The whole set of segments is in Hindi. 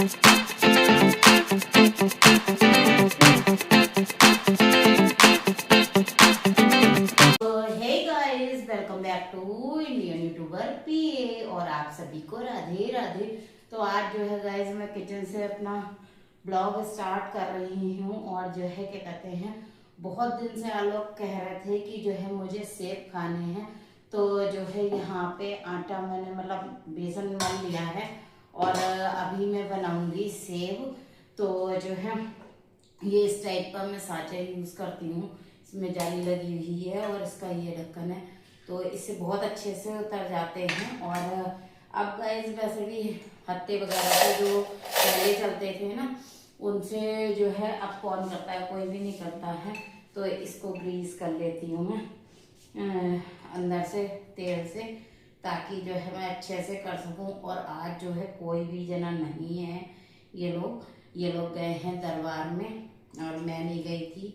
Welcome back to Indian YouTuber PA और आप सभी को राधे राधे। तो आज जो है गाइस मैं किचन से अपना ब्लॉग स्टार्ट कर रही हूँ और जो है क्या कहते हैं, बहुत दिन से आप लोग कह रहे थे कि जो है मुझे सेब खाने हैं। तो जो है यहाँ पे आटा मैंने मतलब बेसन मल लिया है और अभी मैं बनाऊंगी सेब। तो जो है ये इस टाइप का मैं साँचा यूज करती हूँ, इसमें जाली लगी हुई है और इसका ये ढक्कन है, तो इससे बहुत अच्छे से उतर जाते हैं। और अब गाइस वैसे भी हत्ते वगैरह से जो पहले चलते थे ना, उनसे जो है अब कौन करता है, कोई भी नहीं करता है। तो इसको ग्रीस कर लेती हूँ मैं अंदर से तेल से, ताकि जो है मैं अच्छे से कर सकूं। और आज जो है कोई भी जना नहीं है, ये लोग गए हैं दरबार में और मैं नहीं गई थी।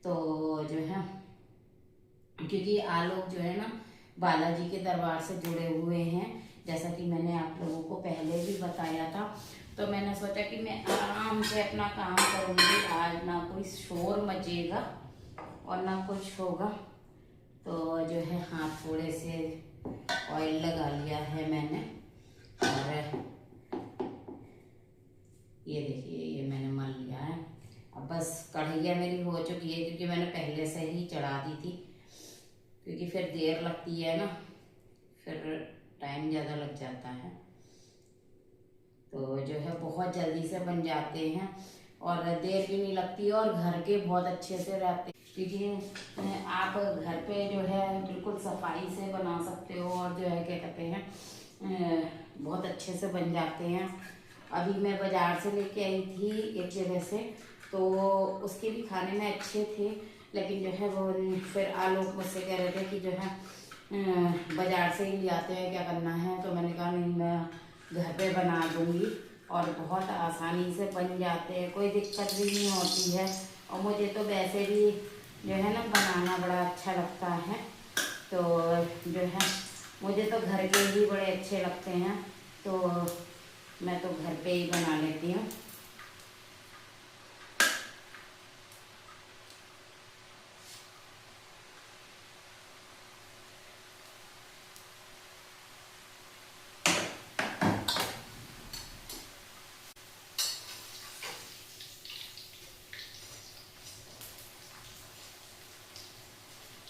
तो जो है क्योंकि लोग जो है ना बालाजी के दरबार से जुड़े हुए हैं, जैसा कि मैंने आप लोगों को पहले भी बताया था। तो मैंने सोचा कि मैं आराम से अपना काम करूंगी, आज ना कोई शोर मचेगा और ना कुछ होगा। तो जो है हाथ थोड़े से ऑयल लगा लिया है मैंने, और ये देखिए ये मैंने मल लिया है। अब बस कढ़ैया मेरी हो चुकी है, क्योंकि मैंने पहले से ही चढ़ा दी थी, क्योंकि फिर देर लगती है ना, फिर टाइम ज़्यादा लग जाता है। तो जो है बहुत जल्दी से बन जाते हैं और देर भी नहीं लगती और घर के बहुत अच्छे से रहते, क्योंकि आप घर पे जो है बिल्कुल सफाई से बना सकते हो और जो है क्या कहते हैं बहुत अच्छे से बन जाते हैं। अभी मैं बाजार से लेके आई थी एक जगह से, तो उसके भी खाने में अच्छे थे, लेकिन जो है वो फिर लोग मुझसे कह रहे थे कि जो है बाजार से ही ले आते हैं, क्या करना है। तो मैंने कहा नहीं, मैं घर पे बना दूंगी और बहुत आसानी से बन जाते हैं, कोई दिक्कत भी नहीं होती है। और मुझे तो वैसे भी जो है ना बनाना बड़ा अच्छा लगता है, तो जो है मुझे तो घर के ही बड़े अच्छे लगते हैं, तो मैं तो घर पे ही बना लेती हूँ।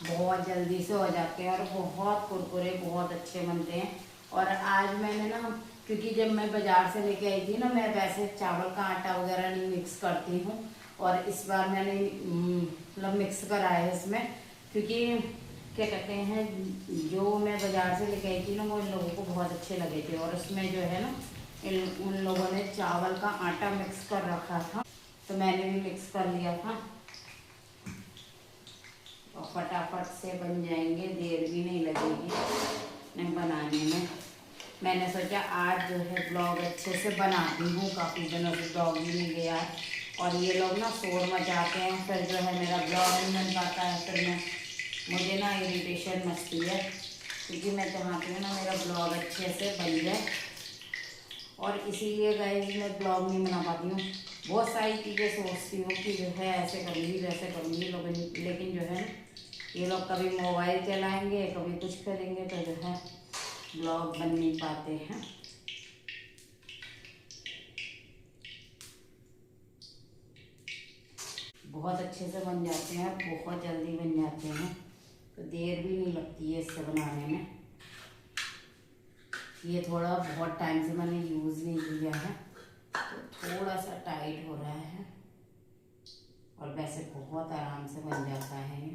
बहुत जल्दी से हो जाते हैं और बहुत कुरकुरे बहुत अच्छे बनते हैं। और आज मैंने ना, क्योंकि जब मैं बाजार से लेके आई थी ना, मैं वैसे चावल का आटा वगैरह नहीं मिक्स करती हूँ, और इस बार मैंने मतलब मिक्स करा है इसमें, क्योंकि क्या कहते हैं, जो मैं बाजार से लेके आई थी ना वो इन लोगों को बहुत अच्छे लगे थे, और उसमें जो है ना उन लोगों ने चावल का आटा मिक्स कर रखा था, तो मैंने भी मिक्स कर लिया था और फटाफट से बन जाएंगे, देर भी नहीं लगेगी बनाने में। मैंने सोचा आज जो है ब्लॉग अच्छे से बनाती हूँ, काफ़ी दिनों से ब्लॉग भी नहीं गया है, और ये लोग ना शोर मचाते हैं, फिर जो है मेरा ब्लॉग नहीं बन पाता है, फिर मुझे ना इरिटेशन मचती है, क्योंकि मैं चाहती हूँ ना मेरा ब्लॉग अच्छे से बन जाए, और इसीलिए गाइस मैं ब्लॉग नहीं बना पाती हूँ। बहुत सारी चीज़ें सोचती हूँ कि जो है ऐसे करूँगी वैसे करूँगी, लेकिन जो है ये लोग कभी मोबाइल चलाएंगे, कभी कुछ करेंगे, तो जो है ब्लॉग बन नहीं पाते हैं। बहुत अच्छे से बन जाते हैं, बहुत जल्दी बन जाते हैं, तो देर भी नहीं लगती है इससे बनाने में। ये थोड़ा बहुत टाइम से मैंने यूज़ नहीं किया है, तो थोड़ा सा टाइट हो रहा है, और वैसे बहुत आराम से बन जाता है ये।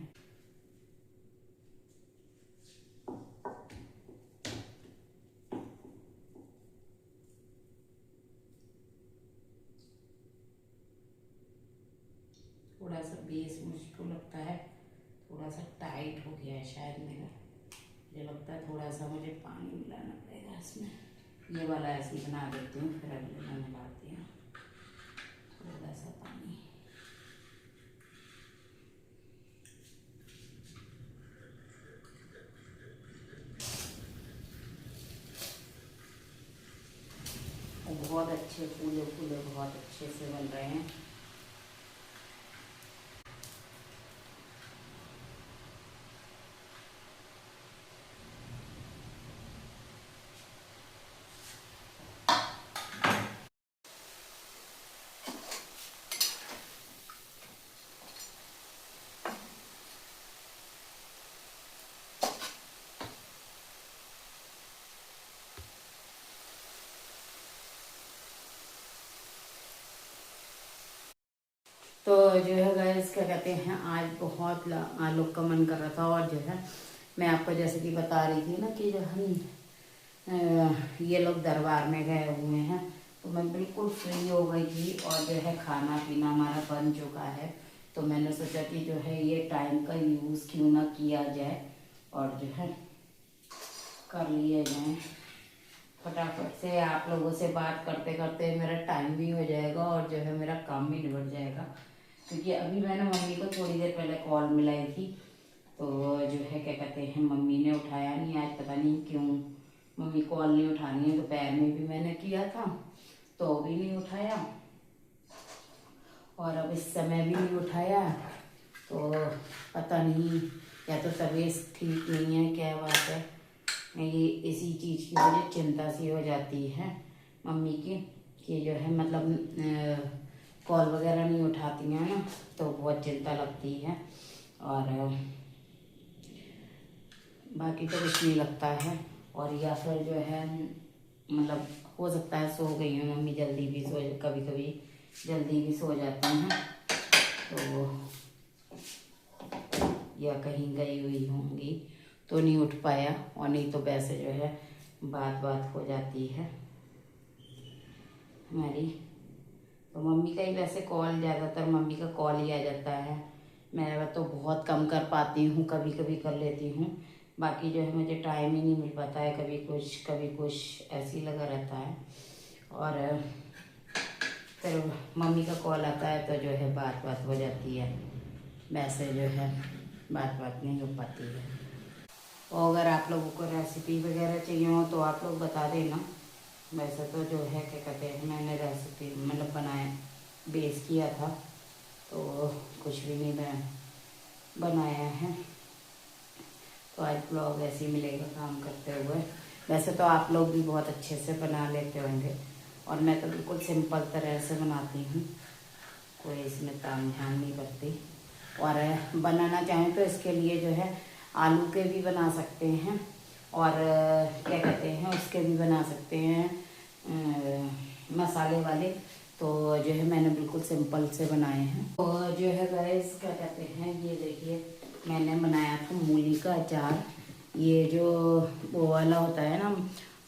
थोड़ा सा बेस मुझको लगता है थोड़ा सा टाइट हो गया है शायद मेरा, मुझे लगता है थोड़ा सा मुझे पानी मिलाना पड़ेगा इसमें। ये वाला ऐसे ही बना देती हूँ, फिर अगले में मिलाती हूँ थोड़ा सा पानी। बहुत अच्छे फूले फूले बहुत अच्छे से बन रहे हैं। तो जो है गैस क्या कहते हैं, आज बहुत आलू का मन कर रहा था, और जो है मैं आपको जैसे कि बता रही थी ना कि जो हम ये लोग दरबार में गए हुए हैं, तो मैं बिल्कुल फ्री हो गई थी और जो है खाना पीना हमारा बन चुका है। तो मैंने सोचा कि जो है ये टाइम का यूज़ क्यों ना किया जाए और जो है कर लिए जाए फटाफट से। आप लोगों से बात करते करते मेरा टाइम भी हो जाएगा और जो है मेरा काम भी निबट जाएगा, क्योंकि अभी मैंने मम्मी को थोड़ी देर पहले कॉल मिलाई थी, तो जो है क्या कहते हैं मम्मी ने उठाया नहीं। आज पता नहीं क्यों मम्मी कॉल नहीं उठा रही है। दोपहर में भी मैंने किया था तो भी नहीं उठाया, और अब इस समय भी नहीं उठाया। तो पता नहीं, या तो तबीयत ठीक नहीं है, क्या बात है। ये इसी चीज़ की मुझे चिंता सी हो जाती है मम्मी की, कि जो है मतलब कॉल वगैरह नहीं उठाती हैं ना, तो बहुत चिंता लगती है। और बाकी तो कुछ नहीं लगता है। और या फिर जो है मतलब हो सकता है सो गई हूँ मम्मी, जल्दी भी सो, कभी कभी जल्दी भी सो जाती हैं, तो या कहीं गई हुई होंगी तो नहीं उठ पाया, और नहीं तो वैसे जो है बात बात हो जाती है हमारी। तो मम्मी का ही वैसे कॉल, ज़्यादातर मम्मी का कॉल ही आ जाता है। मैं तो बहुत कम कर पाती हूँ, कभी कभी कर लेती हूँ, बाकी जो है मुझे टाइम ही नहीं मिल पाता है। कभी कुछ ऐसे ही लगा रहता है, और फिर मम्मी का कॉल आता है तो जो है बात बात हो जाती है, वैसे जो है बात बात नहीं हो पाती है। और अगर आप लोगों को रेसिपी वगैरह चाहिए हो तो आप लोग बता देना। वैसे तो जो है क्या कहते हैं मैंने रेसिपी मतलब बनाया, बेस किया था, तो कुछ भी नहीं बनाया है। तो आज ब्लॉग ऐसे ही मिलेगा काम करते हुए। वैसे तो आप लोग भी बहुत अच्छे से बना लेते होंगे, और मैं तो बिल्कुल सिंपल तरह से बनाती हूँ, कोई इसमें ताम झाम नहीं करती। और बनाना चाहें तो इसके लिए जो है आलू के भी बना सकते हैं, और क्या कहते हैं उसके भी बना सकते हैं मसाले वाले। तो जो है मैंने बिल्कुल सिंपल से बनाए हैं। और जो है गाइस क्या कहते हैं, ये देखिए मैंने बनाया था मूली का अचार। ये जो वो वाला होता है ना,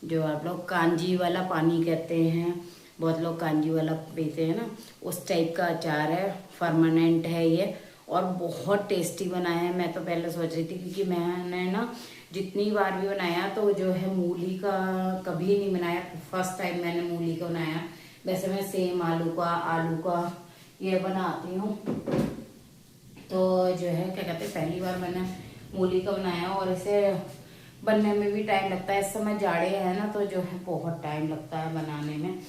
जो आप लोग कांजी वाला पानी कहते हैं, बहुत लोग कांजी वाला पीते हैं ना, उस टाइप का अचार है, परमानेंट है ये, और बहुत टेस्टी बनाया है। मैं तो पहले सोच रही थी, क्योंकि मैंने ना जितनी बार भी बनाया तो जो है मूली का कभी नहीं बनाया, फर्स्ट टाइम मैंने मूली का बनाया। वैसे मैं सेम आलू का ये बनाती हूँ, तो जो है क्या कहते हैं पहली बार मैंने मूली का बनाया, और इसे बनने में भी टाइम लगता है। इस समय जाड़े है ना, तो जो है बहुत टाइम लगता है बनाने में।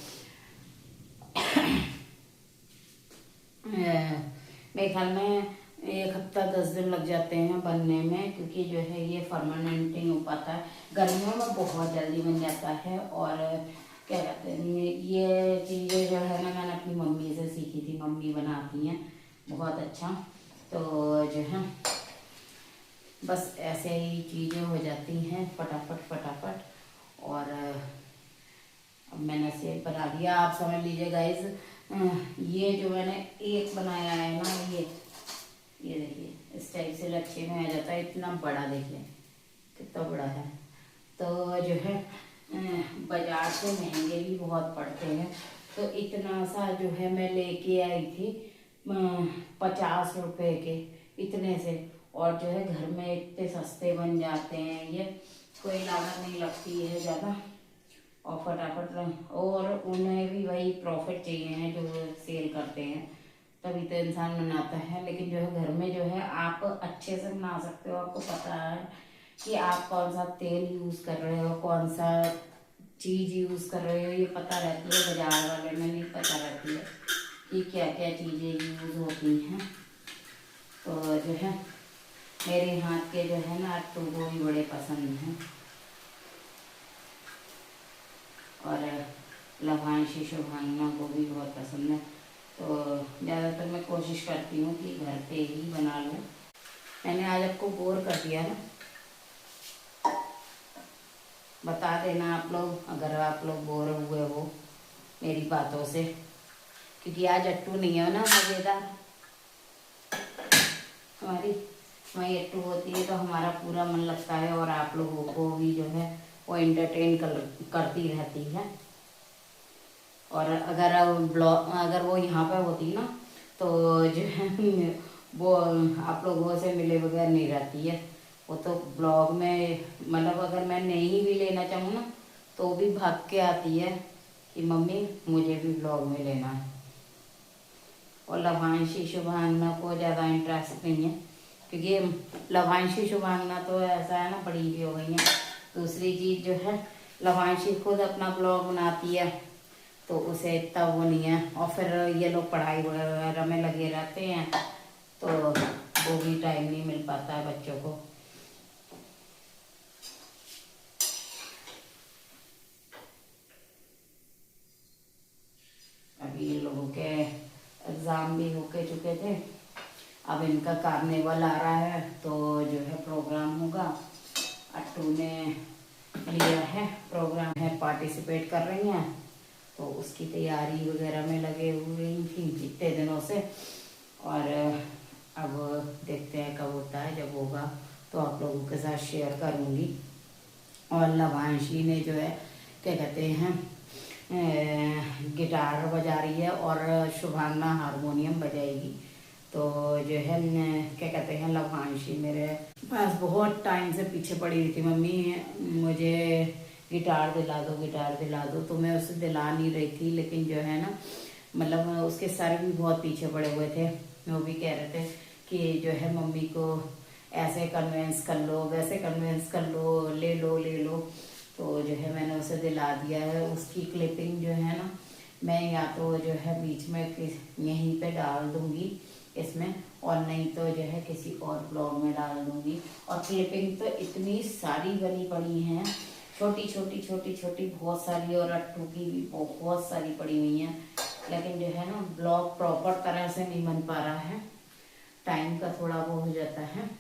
मेरे ख्याल में 1 हफ्ता 10 दिन लग जाते हैं बनने में, क्योंकि जो है ये परमानेंट नहीं हो पाता है। गर्मियों में बहुत जल्दी बन जाता है। और क्या कहते हैं ये चीज़ें जो है ना मैंने अपनी मम्मी से सीखी थी, मम्मी बनाती हैं बहुत अच्छा। तो जो है बस ऐसे ही चीज़ें हो जाती हैं फटाफट फटाफट। और अब मैंने सेब बना दिया, आप समझ लीजिए गाइस। ये जो मैंने एक बनाया है ना, ये देखिए इस टाइप से लच्छे में आ जाता है, इतना बड़ा देखिए कितना बड़ा है। तो जो है बाजार से महंगे भी बहुत पड़ते हैं, तो इतना सा जो है मैं लेके आई थी 50 रुपए के, इतने से। और जो है घर में इतने सस्ते बन जाते हैं, ये कोई लागत नहीं लगती है ज़्यादा, और फटाफट। और उन्हें भी वही प्रॉफिट चाहिए है जो सेल करते हैं, तभी तो इंसान बनाता है। लेकिन जो है घर में जो है आप अच्छे से बना सकते हो, आपको पता है कि आप कौन सा तेल यूज़ कर रहे हो, कौन सा चीज़ यूज़ कर रहे हो ये पता रहती है, बाजार वाले में नहीं पता रहती है कि क्या क्या चीज़ें यूज़ होती हैं। तो जो है मेरे हाथ के जो है ना अट्टू को भी बड़े पसंद हैं, और लवांशी शुभांगना को भी बहुत पसंद है। तो ज़्यादातर मैं कोशिश करती हूँ कि घर पे ही बना लूँ। मैंने आज आपको बोर कर दिया ना, बता देना आप लोग अगर आप लोग बोर हुए हो मेरी बातों से, क्योंकि आज अट्टू नहीं है ना मज़ेदार। हमारी वही अट्टू होती है तो हमारा पूरा मन लगता है, और आप लोगों को भी जो है वो एंटरटेन करती रहती है। और अगर वो यहाँ पे होती ना तो जो है वो आप लोगों से मिले बगैर नहीं रहती है। वो तो ब्लॉग में मतलब अगर मैं नहीं भी लेना चाहूँ ना तो भी भाग के आती है कि मम्मी मुझे भी ब्लॉग में लेना है। और लवांशी शुभांगना को ज़्यादा इंटरेस्ट नहीं है, क्योंकि लवांशी शुभांगना तो ऐसा है ना बड़ी भी हो गई है। दूसरी चीज़ जो है लवांशी खुद अपना ब्लॉग बनाती है तो उसे इतना वो नहीं है, और फिर ये लोग पढ़ाई वगैरह में लगे रहते हैं तो वो भी टाइम नहीं मिल पाता है बच्चों को। अभी ये लोगों के एग्ज़ाम भी होके चुके थे, अब इनका कार्निवल आ रहा है तो जो है प्रोग्राम होगा। अट्टू ने लिया है प्रोग्राम है, पार्टिसिपेट कर रही हैं तो उसकी तैयारी वगैरह में लगे हुए थी इतने दिनों से। और अब देखते हैं कब होता है, जब होगा तो आप लोगों के साथ शेयर करूँगी। और लवांशी ने जो है क्या कहते हैं गिटार बजा रही है और शुभांगना हारमोनियम बजाएगी। तो जो है क्या कहते हैं लवांशी मेरे पास बहुत टाइम से पीछे पड़ी हुई थी, मम्मी मुझे गिटार दिला दो गिटार दिला दो, तो मैं उसे दिला नहीं रही थी। लेकिन जो है ना मतलब उसके सर भी बहुत पीछे पड़े हुए थे, वो भी कह रहे थे कि जो है मम्मी को ऐसे कन्वेंस कर लो वैसे कन्वेंस कर लो, ले लो ले लो। तो जो है मैंने उसे दिला दिया है। उसकी क्लिपिंग जो है ना मैं या तो जो है बीच में यहीं पे डाल दूंगी इसमें, और नहीं तो जो है किसी और ब्लॉग में डाल दूंगी। और क्लिपिंग तो इतनी सारी बनी पड़ी हैं, छोटी छोटी छोटी छोटी बहुत सारी, और अट्टू की भी बहुत सारी पड़ी हुई हैं। लेकिन जो है ना ब्लॉग प्रॉपर तरह से नहीं बन पा रहा है, टाइम का थोड़ा वो हो जाता है।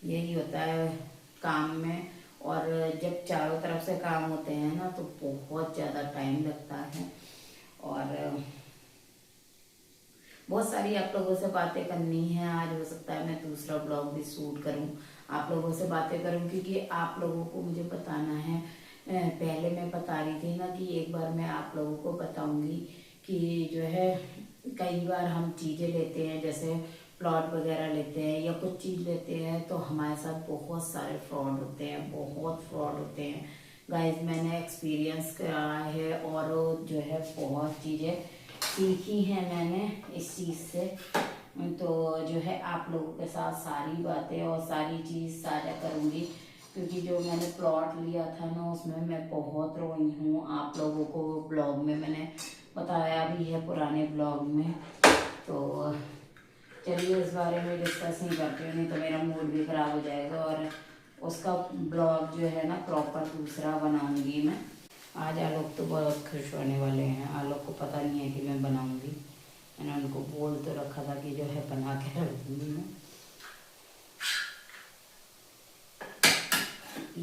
यही होता है काम में, और जब चारों तरफ से काम होते हैं ना तो बहुत ज़्यादा टाइम लगता है। और बहुत सारी आप लोगों से बातें करनी है। आज हो सकता है मैं दूसरा ब्लॉग भी शूट करूं, आप लोगों से बातें करूं, क्योंकि आप लोगों को मुझे बताना है। पहले मैं बता रही थी ना कि एक बार मैं आप लोगों को बताऊंगी कि जो है कई बार हम चीज़ें लेते हैं, जैसे प्लॉट वगैरह लेते हैं या कुछ चीज़ लेते हैं तो हमारे साथ बहुत सारे फ्रॉड होते हैं, बहुत फ्रॉड होते हैं गाइस। मैंने एक्सपीरियंस करा है और जो है बहुत चीज़ें सीखी है मैंने इस चीज़ से। तो जो है आप लोगों के साथ सारी बातें और सारी चीज़ साझा करूँगी, क्योंकि जो मैंने प्लॉट लिया था ना उसमें मैं बहुत रोई हूँ। आप लोगों को ब्लॉग में मैंने बताया भी है, पुराने ब्लॉग में। तो चलिए इस बारे में डिस्कस नहीं करती हूँ, नहीं तो मेरा मूड भी ख़राब हो जाएगा। और उसका ब्लॉग जो है ना प्रॉपर दूसरा बनाऊँगी मैं। आज आलोक तो बहुत खुश होने वाले हैं, आलोक को पता नहीं है कि मैं बनाऊंगी। मैंने उनको बोल तो रखा था कि जो है बना के रख दूंगी मैं।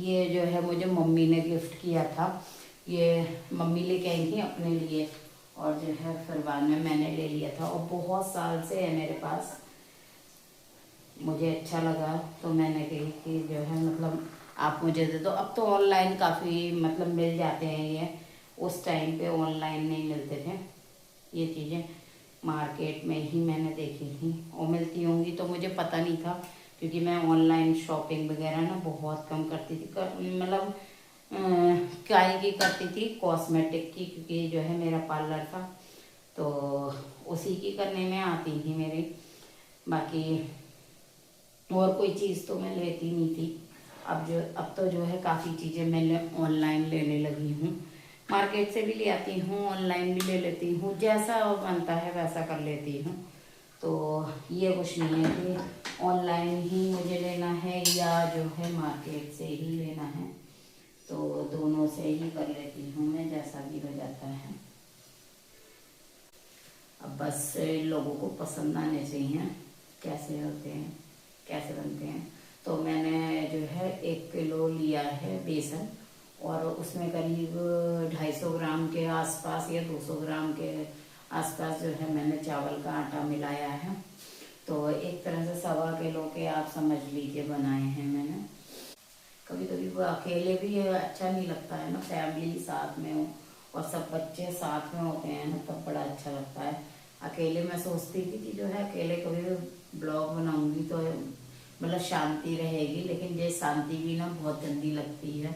ये जो है मुझे मम्मी ने गिफ्ट किया था, ये मम्मी लेके आई थी अपने लिए, और जो है फिर बाद में मैंने ले लिया था, और बहुत साल से है मेरे पास। मुझे अच्छा लगा तो मैंने कही कि जो है मतलब आप मुझे दे दो। अब तो ऑनलाइन काफ़ी मतलब मिल जाते हैं ये, उस टाइम पे ऑनलाइन नहीं मिलते थे ये चीज़ें, मार्केट में ही मैंने देखी थी। और मिलती होंगी तो मुझे पता नहीं था, क्योंकि मैं ऑनलाइन शॉपिंग वगैरह ना बहुत कम करती थी। मतलब काय की करती थी, कॉस्मेटिक की, क्योंकि जो है मेरा पार्लर था तो उसी की करने में आती थी मेरी। बाकी और कोई चीज़ तो मैं लेती नहीं थी। अब तो जो है काफ़ी चीज़ें मैं ऑनलाइन लेने लगी हूँ। मार्केट से भी ले आती हूँ, ऑनलाइन भी ले लेती हूँ, जैसा बनता है वैसा कर लेती हूँ। तो ये कुछ नहीं है कि ऑनलाइन ही मुझे लेना है या जो है मार्केट से ही लेना है, तो दोनों से ही कर लेती हूँ मैं, जैसा भी हो जाता है। अब बस लोगों को पसंद आने चाहिए कैसे होते हैं, कैसे बनते हैं। तो मैंने जो है 1 किलो लिया है बेसन, और उसमें करीब 250 ग्राम के आसपास या 200 ग्राम के आसपास जो है मैंने चावल का आटा मिलाया है। तो एक तरह से 1.25 किलो के आप समझ लीजिए बनाए हैं मैंने। कभी कभी वो अकेले भी अच्छा नहीं लगता है ना, फैमिली साथ में हो और सब बच्चे साथ में होते हैं ना, तब बड़ा अच्छा लगता है। अकेले मैं सोचती थी कि जो है अकेले कभी ब्लॉग बनाऊंगी तो मतलब शांति रहेगी, लेकिन ये शांति भी ना बहुत गंदी लगती है।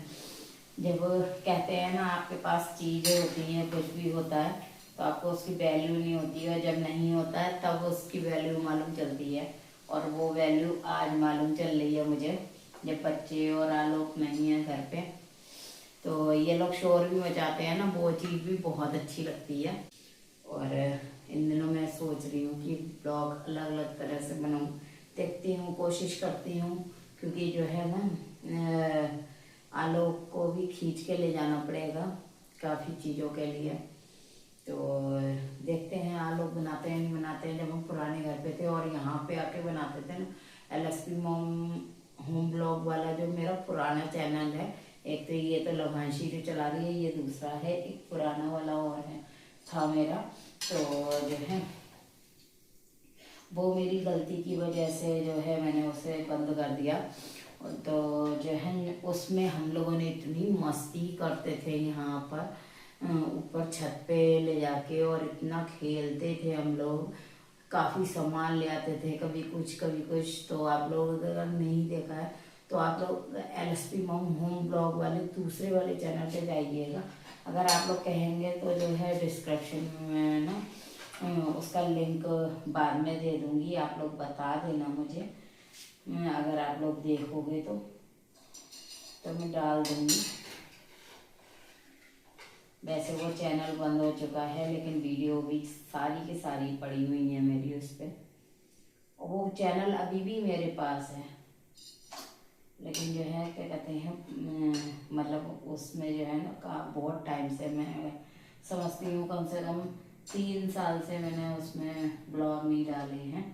जब कहते हैं ना आपके पास चीज़ें होती हैं, कुछ भी होता है तो आपको उसकी वैल्यू नहीं होती है, जब नहीं होता है तब उसकी वैल्यू मालूम चलती है। और वो वैल्यू आज मालूम चल रही है मुझे, जब बच्चे और आलोक नहीं है घर पे, तो ये लोग शोर भी मचाते हैं ना, वो चीज़ भी बहुत अच्छी लगती है। और इन दिनों मैं सोच रही हूँ कि ब्लॉग अलग अलग तरह से बनाऊँ, देखती हूँ, कोशिश करती हूँ, क्योंकि जो है ना आलोक को भी खींच के ले जाना पड़ेगा काफ़ी चीज़ों के लिए। तो देखते हैं आलोक बनाते हैं नहीं बनाते हैं। जब हम पुराने घर पे थे और यहाँ पे आके बनाते थे ना, LSP मॉम होम ब्लॉग वाला जो मेरा पुराना चैनल है, एक तो ये तो लभांशी जो चला रही है, ये दूसरा है, एक पुराना वाला और है था मेरा। तो जो है वो मेरी गलती की वजह से जो है मैंने उसे बंद कर दिया। तो जो है उसमें हम लोगों ने इतनी मस्ती करते थे यहाँ पर ऊपर छत पे ले जाके, और इतना खेलते थे हम लोग, काफ़ी सामान ले आते थे, कभी कुछ कभी कुछ। तो आप लोग अगर नहीं देखा है तो आप लोग LSP मॉम होम ब्लॉग वाले दूसरे वाले चैनल पे जाइएगा। अगर आप लोग कहेंगे तो जो है डिस्क्रिप्शन में ना उसका लिंक बाद में दे दूँगी, आप लोग बता देना मुझे, अगर आप लोग देखोगे तो मैं डाल दूँगी। वैसे वो चैनल बंद हो चुका है, लेकिन वीडियो भी सारी की सारी पड़ी हुई है मेरी उस पर। वो चैनल अभी भी मेरे पास है, लेकिन जो है क्या कहते हैं मतलब उसमें जो है ना बहुत टाइम से मैं समझती हूँ, कम से कम 3 साल से मैंने उसमें ब्लॉग नहीं डाले हैं।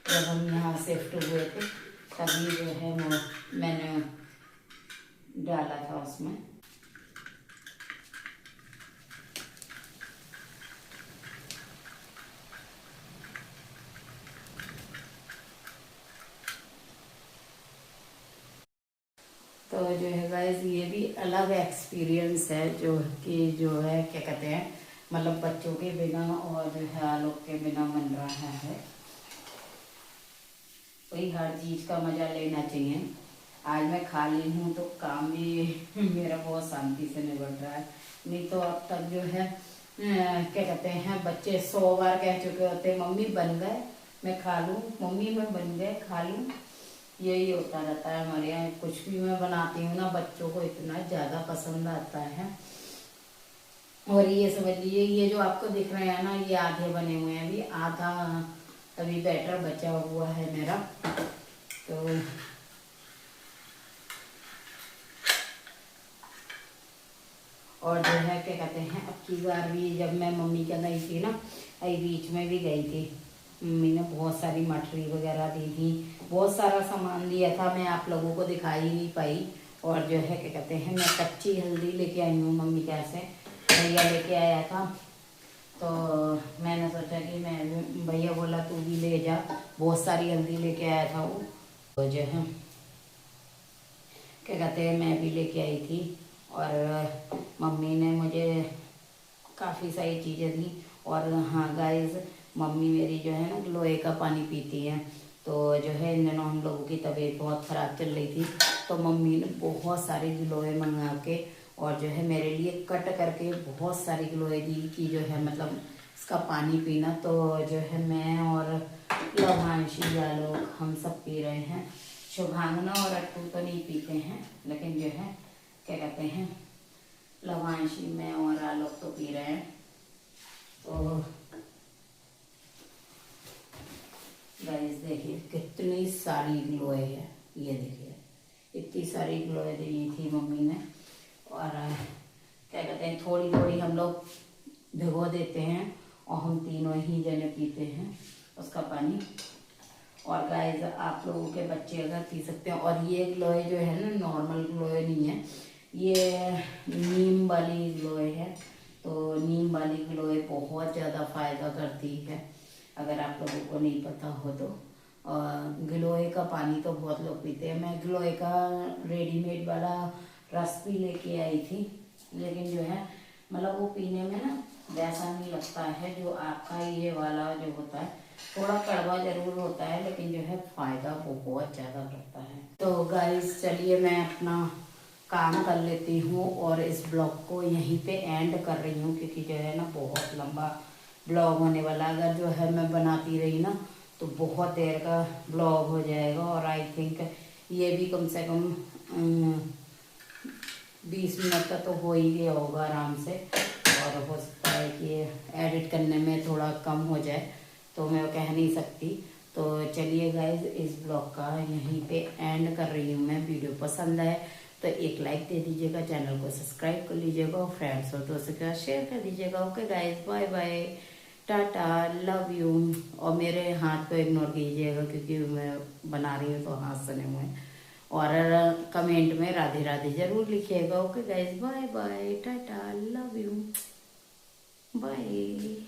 जब हम यहाँ शिफ्ट हुए थे तभी जो है वो मैंने डाला था उसमें। तो जो है गाइस ये भी अलग एक्सपीरियंस है, जो कि जो है क्या कहते हैं मतलब बच्चों के बिना और जो है आलोक के बिना बन रहा है। वही हर चीज़ का मज़ा लेना चाहिए। आज मैं खाली हूँ तो काम भी मेरा बहुत शांति से निबट रहा है, नहीं तो अब तक जो है क्या कहते हैं बच्चे 100 बार कह चुके होते मम्मी बन गए मैं खा लूँ, मम्मी मैं बन गए खा लूँ। यही होता रहता है हमारे यहाँ। कुछ भी मैं बनाती हूँ ना बच्चों को इतना ज़्यादा पसंद आता है। और ये समझ लीजिए ये जो आपको दिख रहे हैं ना, ये आधे बने हुए हैं, अभी आधा अभी बैटर बचा हुआ है मेरा। तो और जो है क्या कहते हैं अब की बार भी जब मैं मम्मी के गई थी ना, अभी बीच में भी गई थी, मम्मी ने बहुत सारी मठरी वगैरह दी थी, बहुत सारा सामान दिया था, मैं आप लोगों को दिखाई नहीं पाई। और जो है क्या कहते हैं मैं कच्ची हल्दी लेके आई हूँ मम्मी के यहाँ से, भैया लेके आया था, तो मैंने सोचा कि मैं, भैया बोला तू भी ले जा, बहुत सारी हल्दी लेके आया था वो। तो जो है क्या कहते हैं मैं भी लेके आई थी, और मम्मी ने मुझे काफ़ी सारी चीज़ें दी। और हाँ गाइस, मम्मी मेरी जो है ना लोहे का पानी पीती है, तो जो है इन दिनों हम लोगों की तबीयत बहुत ख़राब चल रही थी, तो मम्मी ने बहुत सारे गिलोय मंगा के और जो है मेरे लिए कट करके बहुत सारी गिलोय दी कि जो है मतलब इसका पानी पीना। तो जो है मैं और लवांशी या लोग हम सब पी रहे हैं। शुभांगना और अट्टू तो नहीं पीते हैं, लेकिन जो है क्या कहते हैं लवांशी में और आलोक तो पी रहे हैं। तो गाइस देखिए कितनी सारी ग्लोए है, ये देखिए इतनी सारी ग्लोए दी थी मम्मी ने। और क्या कहते हैं थोड़ी थोड़ी हम लोग भिगो देते हैं और हम तीनों ही जने पीते हैं उसका पानी। और गाइस आप लोगों के बच्चे अगर पी सकते हैं। और ये ग्लोए जो है ना नॉर्मल ग्लोए नहीं है, ये नीम वाली ग्लोए है। तो नीम वाली ग्लोए बहुत ज़्यादा फायदा करती है, अगर आप लोगों को नहीं पता हो तो। गिलोय का पानी तो बहुत लोग पीते हैं। मैं गिलोय का रेडीमेड वाला रस भी लेके आई थी, लेकिन जो है मतलब वो पीने में ना वैसा नहीं लगता है जो आपका ये वाला जो होता है। थोड़ा कड़वा जरूर होता है, लेकिन जो है फायदा बहुत ज़्यादा करता है। तो गाइस चलिए मैं अपना काम कर लेती हूँ और इस ब्लॉग को यहीं पे एंड कर रही हूँ, क्योंकि जो है ना बहुत लंबा ब्लॉग होने वाला। अगर जो है मैं बनाती रही ना तो बहुत देर का ब्लॉग हो जाएगा। और आई थिंक ये भी कम से कम 20 मिनट का तो हो ही गया होगा आराम से। और हो सकता है कि एडिट करने में थोड़ा कम हो जाए, तो मैं कह नहीं सकती। तो चलिए गाइज इस ब्लॉग का यहीं पे एंड कर रही हूँ मैं। वीडियो पसंद आए तो एक लाइक दे दीजिएगा, चैनल को सब्सक्राइब कर लीजिएगा और फ्रेंड्स और दोस्तों के साथ शेयर कर दीजिएगा। Okay guys, bye bye, tata, love you. और मेरे हाथ को इग्नोर कीजिएगा क्योंकि मैं बना रही हूँ तो हाथ सने हुए हैं। और कमेंट में राधे राधे जरूर लिखिएगा। Okay guys, bye bye, tata, love you, bye.